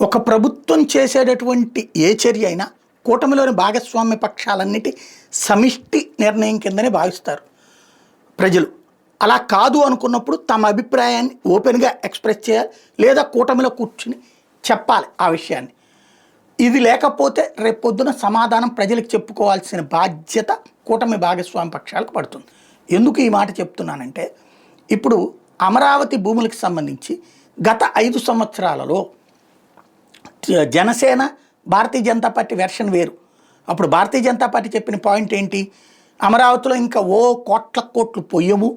ఒక ప్రభుత్వం చేసేటటువంటి ఏ చర్య అయినా కూటమిలోని భాగస్వామ్య పక్షాలన్నిటి సమిష్టి నిర్ణయం కిందనే భావిస్తారు ప్రజలు. అలా కాదు అనుకున్నప్పుడు తమ అభిప్రాయాన్ని ఓపెన్గా ఎక్స్ప్రెస్ చేయాలి, లేదా కూటమిలో కూర్చుని చెప్పాలి ఆ విషయాన్ని. ఇది లేకపోతే రేపొద్దున సమాధానం ప్రజలకు చెప్పుకోవాల్సిన బాధ్యత కూటమి భాగస్వామ్య పక్షాలకు పడుతుంది. ఎందుకు ఈ మాట చెప్తున్నానంటే, ఇప్పుడు అమరావతి భూములకు సంబంధించి గత 5 సంవత్సరాలలో జనసేన భారతీయ జనతా పార్టీ వెర్షన్ వేరు. అప్పుడు భారతీయ జనతా పార్టీ చెప్పిన పాయింట్ ఏంటి, అమరావతిలో ఇంకా కోట్లు పొయ్యము,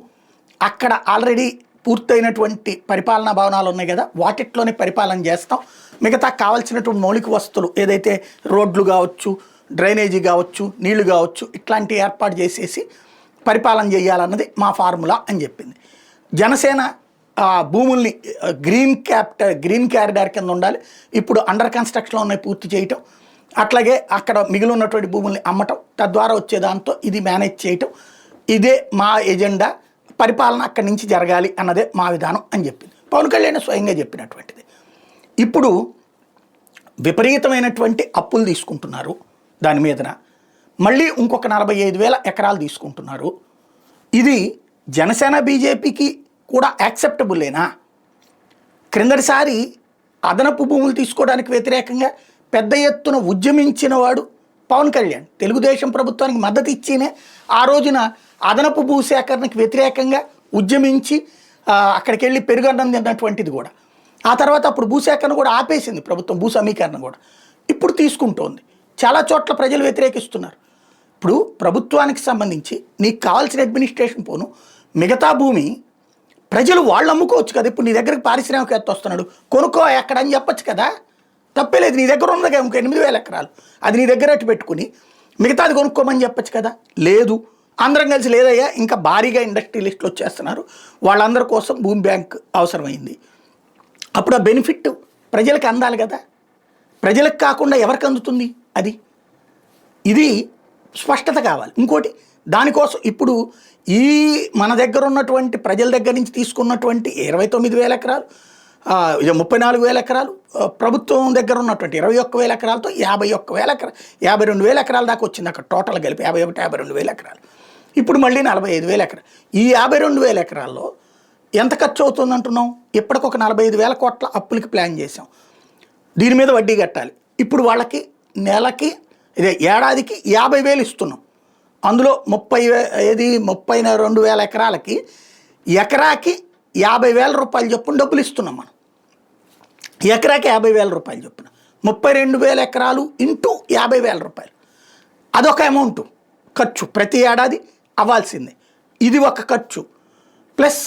అక్కడ ఆల్రెడీ పూర్తయినటువంటి పరిపాలనా భవనాలు ఉన్నాయి కదా, వాటిట్లోనే పరిపాలన చేస్తాం, మిగతా కావాల్సినటువంటి మౌలిక వస్తువులు ఏదైతే రోడ్లు కావచ్చు, డ్రైనేజీ కావచ్చు, నీళ్లు కావచ్చు, ఇట్లాంటి ఏర్పాటు చేసేసి పరిపాలన చేయాలన్నది మా ఫార్ములా అని చెప్పింది. జనసేన భూముల్ని గ్రీన్ క్యారిడార్ కింద ఉండాలి, ఇప్పుడు అండర్ కన్స్ట్రక్షన్లో ఉన్నాయి పూర్తి చేయటం, అట్లాగే అక్కడ మిగిలి ఉన్నటువంటి భూముల్ని అమ్మటం, తద్వారా వచ్చే దాంతో ఇది మేనేజ్ చేయటం, ఇదే మా ఎజెండా, పరిపాలన అక్కడి నుంచి జరగాలి అన్నదే మా విధానం అని చెప్పింది. పవన్ కళ్యాణ్ స్వయంగా చెప్పినటువంటిది. ఇప్పుడు విపరీతమైనటువంటి అప్పులు తీసుకుంటున్నారు, దాని మీదన మళ్ళీ ఇంకొక 45,000 ఎకరాలు తీసుకుంటున్నారు. ఇది జనసేన బీజేపీకి కూడా యాక్సెప్టబుల్లేనా? క్రిందటిసారి అదనపు భూములు తీసుకోవడానికి వ్యతిరేకంగా పెద్ద ఎత్తున ఉద్యమించిన వాడు పవన్ కళ్యాణ్. తెలుగుదేశం ప్రభుత్వానికి మద్దతు ఇచ్చినే ఆ రోజున అదనపు భూసేకరణకు వ్యతిరేకంగా ఉద్యమించి అక్కడికి వెళ్ళి పెరుగన్నం తిన్నటువంటిది కూడా. ఆ తర్వాత అప్పుడు భూసేకరణ కూడా ఆపేసింది ప్రభుత్వం, భూ సమీకరణ కూడా. ఇప్పుడు తీసుకుంటోంది. చాలా చోట్ల ప్రజలు వ్యతిరేకిస్తున్నారు. ఇప్పుడు ప్రభుత్వానికి సంబంధించి నీకు కావాల్సిన అడ్మినిస్ట్రేషన్ పోను, మిగతా భూమి ప్రజలు వాళ్ళు అమ్ముకోవచ్చు కదా. ఇప్పుడు నీ దగ్గరకు పారిశ్రామికవేత్త వస్తున్నాడు, కొనుక్కో ఎక్కడ అని చెప్పచ్చు కదా, తప్పేలేదు. నీ దగ్గర ఉన్నది ఇంకో 8,000 ఎకరాలు, అది నీ దగ్గర అట్టు పెట్టుకుని మిగతాది కొనుక్కోమని చెప్పచ్చు కదా. లేదు, అందరం కలిసి లేదయ్యా ఇంకా భారీగా ఇండస్ట్రియలిస్టులు వచ్చేస్తున్నారు, వాళ్ళందరి కోసం భూమి బ్యాంక్ అవసరమైంది. అప్పుడు ఆ బెనిఫిట్ ప్రజలకు అందాలి కదా. ప్రజలకు కాకుండా ఎవరికి అందుతుంది అది? ఇది స్పష్టత కావాలి. ఇంకోటి దానికోసం ఇప్పుడు ఈ మన దగ్గర ఉన్నటువంటి ప్రజల దగ్గర నుంచి తీసుకున్నటువంటి 29,000 ఎకరాలు, 34,000 ఎకరాలు, ప్రభుత్వం దగ్గర ఉన్నటువంటి 21,000 ఎకరాలతో 51,000 ఎకరాలు, 52,000 ఎకరాల దాకా వచ్చింది అక్కడ టోటల్ కలిపి 52,000 ఎకరాలు. ఇప్పుడు మళ్ళీ 45,000 ఎకరాలు. ఈ 52,000 ఎకరాల్లో ఎంత ఖర్చు అవుతుంది అంటున్నాం? ఇప్పటికొక 45,000 కోట్ల అప్పులకి ప్లాన్ చేసాం, దీని మీద వడ్డీ కట్టాలి. ఇప్పుడు వాళ్ళకి నెలకి ఏడాదికి 50,000 ఇస్తున్నాం. అందులో 32,000 ఎకరాలకి ఎకరాకి 50,000 రూపాయలు చొప్పున డబ్బులు ఇస్తున్నాం మనం. ఎకరాకి 50,000 రూపాయలు చొప్పున 32,000 ఎకరాలు ఇంటూ 50,000 రూపాయలు, అదొక అమౌంట్ ఖర్చు ప్రతి ఏడాది అవ్వాల్సిందే. ఇది ఒక ఖర్చు. ప్లస్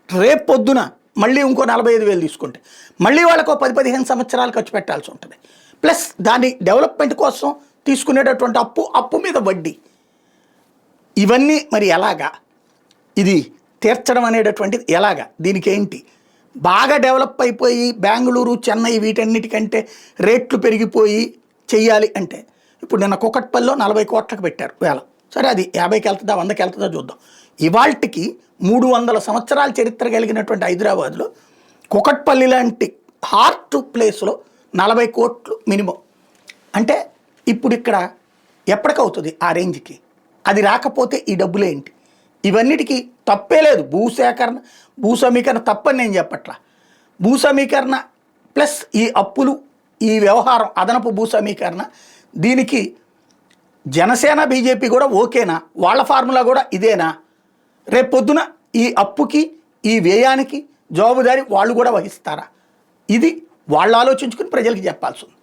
రేపు పొద్దున మళ్ళీ ఇంకో 45,000 తీసుకుంటే మళ్ళీ వాళ్ళకు 10-15 సంవత్సరాలు ఖర్చు పెట్టాల్సి ఉంటుంది. ప్లస్ దాని డెవలప్మెంట్ కోసం తీసుకునేటటువంటి అప్పు మీద వడ్డీ, ఇవన్నీ మరి ఎలాగా ఇది తీర్చడం అనేటటువంటిది ఎలాగా? దీనికి ఏంటి? బాగా డెవలప్ అయిపోయి బెంగళూరు, చెన్నై వీటన్నిటికంటే రేట్లు పెరిగిపోయి చెయ్యాలి అంటే ఇప్పుడు నిన్న కూకట్పల్లిలో 40 కోట్లకు పెట్టారు వేల. సరే, అది 50కి వెళ్తుందా 100కి వెళ్తుందా చూద్దాం. ఇవాళకి 300 సంవత్సరాల చరిత్ర కలిగినటువంటి హైదరాబాద్లో కూకట్పల్లి లాంటి హార్ట్ ప్లేస్లో 40 కోట్లు మినిమం అంటే ఇప్పుడు ఇక్కడ ఎప్పటికవుతుంది ఆ రేంజ్కి? అది రాకపోతే ఈ డబ్బులేంటి? ఇవన్నిటికీ తప్పే లేదు. భూ సమీకరణ తప్పని నేను చెప్పట్లా. భూ సమీకరణ ప్లస్ ఈ అప్పులు, ఈ వ్యవహారం, అదనపు భూ సమీకరణ, దీనికి జనసేన బీజేపీ కూడా ఓకేనా? వాళ్ళ ఫార్ములా కూడా ఇదేనా? రేపు పొద్దున ఈ అప్పుకి, ఈ వ్యయానికి జవాబుదారీ వాళ్ళు కూడా వహిస్తారా? ఇది వాళ్ళు ఆలోచించుకుని ప్రజలకు చెప్పాల్సి ఉంది.